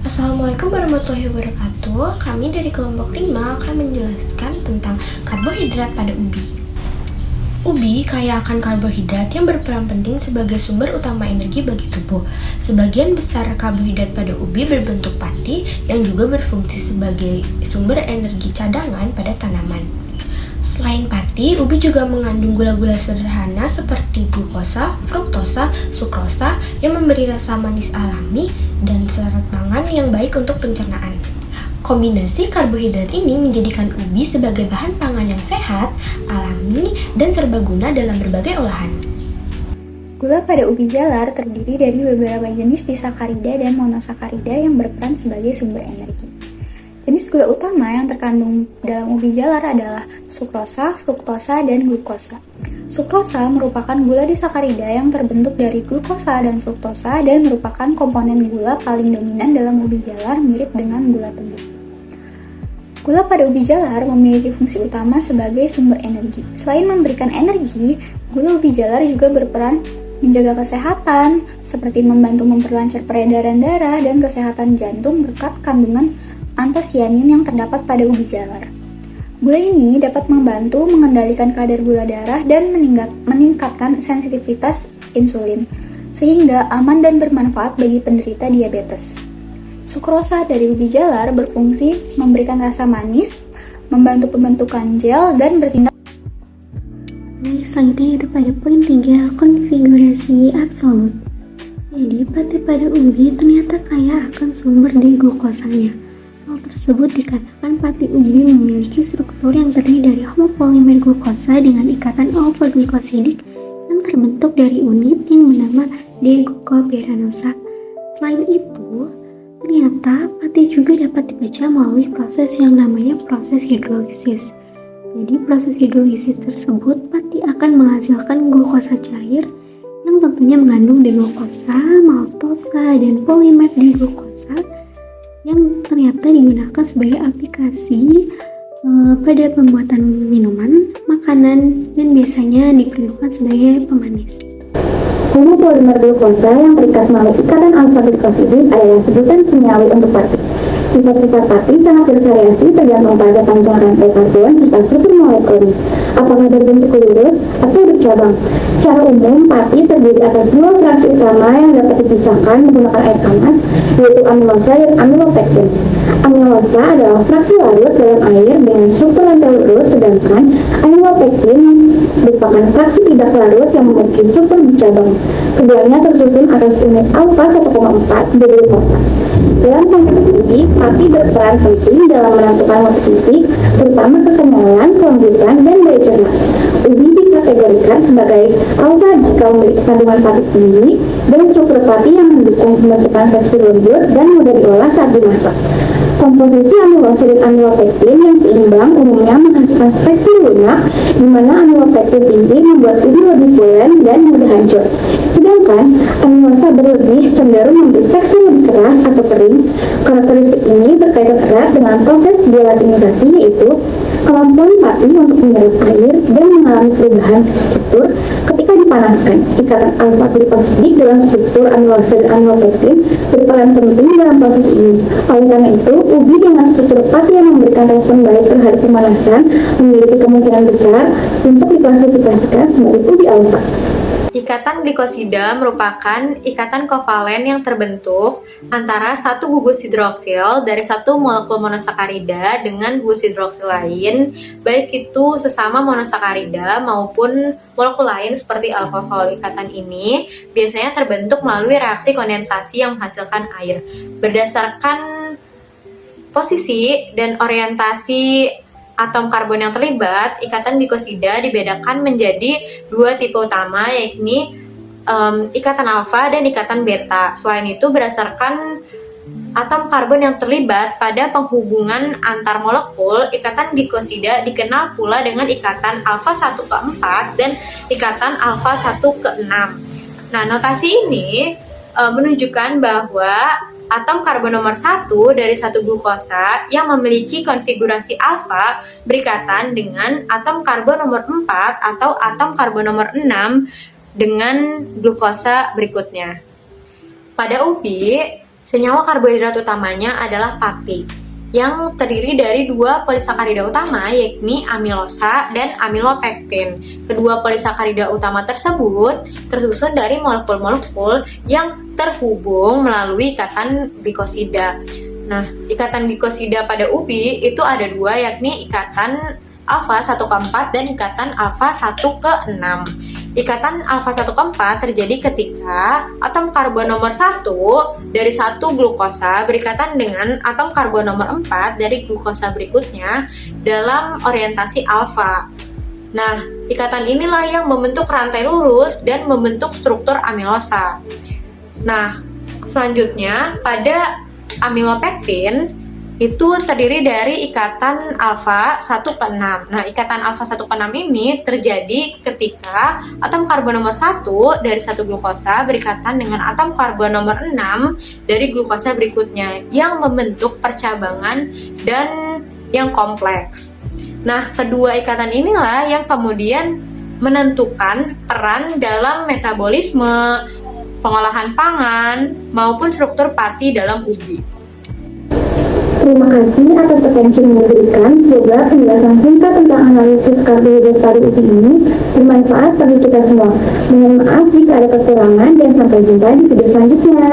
Assalamualaikum warahmatullahi wabarakatuh. Kami dari kelompok 5 akan menjelaskan tentang karbohidrat pada ubi. Ubi kaya akan karbohidrat yang berperan penting sebagai sumber utama energi bagi tubuh. Sebagian besar karbohidrat pada ubi berbentuk pati yang juga berfungsi sebagai sumber energi cadangan pada tanaman. Selain pati, ubi juga mengandung gula-gula sederhana seperti glukosa, fruktosa, sukrosa yang memberi rasa manis alami dan serat pangan yang baik untuk pencernaan. Kombinasi karbohidrat ini menjadikan ubi sebagai bahan pangan yang sehat, alami, dan serbaguna dalam berbagai olahan. Gula pada ubi jalar terdiri dari beberapa jenis disakarida dan monosakarida yang berperan sebagai sumber energi. Jenis gula utama yang terkandung dalam ubi jalar adalah sukrosa, fruktosa, dan glukosa. Sukrosa merupakan gula disakarida yang terbentuk dari glukosa dan fruktosa dan merupakan komponen gula paling dominan dalam ubi jalar mirip dengan gula tebu. Gula pada ubi jalar memiliki fungsi utama sebagai sumber energi. Selain memberikan energi, gula ubi jalar juga berperan menjaga kesehatan, seperti membantu memperlancar peredaran darah dan kesehatan jantung berkat kandungan antosianin yang terdapat pada ubi jalar. Gula ini dapat membantu mengendalikan kadar gula darah dan meningkatkan sensitivitas insulin, sehingga aman dan bermanfaat bagi penderita diabetes. Sukrosa dari ubi jalar berfungsi memberikan rasa manis, membantu pembentukan gel, dan bertindak. Selanjutnya itu pada poin 3, konfigurasi absolut. Jadi pati pada ubi ternyata kaya akan sumber di glukosanya. Hal tersebut dikarenakan pati ubi memiliki struktur yang terdiri dari homopolimer glukosa dengan ikatan alfa-glikosidik yang terbentuk dari unit yang bernama D-glucopyranosa. Selain itu, ternyata pati juga dapat dibaca melalui proses yang namanya proses hidrolisis. Jadi proses hidrolisis tersebut pati akan menghasilkan glukosa cair yang tentunya mengandung D-glukosa, maltosa, dan polimer D-glukosa yang ternyata digunakan sebagai aplikasi pada pembuatan minuman, makanan, dan biasanya digunakan sebagai pemanis. Homopolimer glukosa yang terikat melalui ikatan alfa-glikosidik adalah sebutan kimiawi untuk pati. Sifat-sifat pati sangat bervariasi tergantung pada panjang rantai karbon serta struktur molekulnya, apakah berbentuk lurus atau bercabang. Secara umum, pati terdiri atas dua fraksi utama yang dapat dipisahkan menggunakan air panas, yaitu amilosa dan amilopektin. Amilosa adalah fraksi larut dalam air dengan struktur rantai lurus, sedangkan amilopektin merupakan fraksi tidak larut yang memiliki struktur bercabang. Keduanya tersusun atas unit alfa 1,4 D-glukosa. Dalam konteks ini, pati berperan penting dalam menentukan mutu fisik, terutama kekenyalan, kelembutan, dan daya cerna. Ubi dikategorikan sebagai alfa jika memiliki kandungan pati tinggi dan struktur pati yang mendukung pembentukan tekstur lembut dan mudah diolah saat dimasak. Komposisi amilosa dan amilopektin yang seimbang umumnya menghasilkan tekstur lunak, di mana amilopektin tinggi membuat ubi lebih pulen dan mudah hancur. Sedangkan amilosa berlebih cenderung memberi tekstur lebih keras atau kering. Karakteristik ini berkaitan erat dengan proses gelatinisasi, yaitu kemampuan pati untuk menyerap air dan mengalami perubahan struktur ketika dipanaskan. Ikatan alfa-glikosidik dalam struktur amilosa dan amilopektin berperan penting dalam proses ini. Oleh karena itu, ubi dengan struktur pati yang memberikan respon baik terhadap pemanasan memiliki kemungkinan besar untuk diklasifikasikan sebagai ubi alfa. Ikatan glikosida merupakan ikatan kovalen yang terbentuk antara satu gugus hidroksil dari satu molekul monosakarida dengan gugus hidroksil lain, baik itu sesama monosakarida maupun molekul lain seperti alkohol. Ikatan ini biasanya terbentuk melalui reaksi kondensasi yang menghasilkan air. Berdasarkan posisi dan orientasi atom karbon yang terlibat, ikatan glikosida dibedakan menjadi dua tipe utama, yakni ikatan alfa dan ikatan beta. Selain itu, berdasarkan atom karbon yang terlibat pada penghubungan antar molekul, ikatan glikosida dikenal pula dengan ikatan alfa 1 ke 4 dan ikatan alfa 1 ke 6. Nah, notasi ini menunjukkan bahwa atom karbon nomor 1 dari satu glukosa yang memiliki konfigurasi alfa berikatan dengan atom karbon nomor 4 atau atom karbon nomor 6 dengan glukosa berikutnya. Pada ubi, Senyawa karbohidrat utamanya adalah pati, yang terdiri dari dua polisakarida utama, yakni amilosa dan amilopektin. Kedua polisakarida utama tersebut tersusun dari molekul-molekul yang terhubung melalui ikatan glikosida. Nah, ikatan glikosida pada ubi itu ada dua, yakni ikatan alfa 1 ke 4 dan ikatan alfa 1 ke 6. Ikatan alfa 1 ke 4 terjadi ketika atom karbon nomor 1 dari satu glukosa berikatan dengan atom karbon nomor 4 dari glukosa berikutnya dalam orientasi alfa. Nah, ikatan inilah yang membentuk rantai lurus dan membentuk struktur amilosa. Nah, selanjutnya pada amilopektin itu terdiri dari ikatan alfa 1 ke 6. Nah, ikatan alfa 1 ke 6 ini terjadi ketika atom karbon nomor 1 dari satu glukosa berikatan dengan atom karbon nomor 6 dari glukosa berikutnya yang membentuk percabangan dan yang kompleks. Nah, kedua ikatan inilah yang kemudian menentukan peran dalam metabolisme, pengolahan pangan, maupun struktur pati dalam ubi. Terima kasih atas atensi yang diberikan. Semoga penjelasan singkat tentang analisis karbohidrat pada ubi ini bermanfaat bagi kita semua. Mohon maaf jika ada kekurangan dan sampai jumpa di video selanjutnya.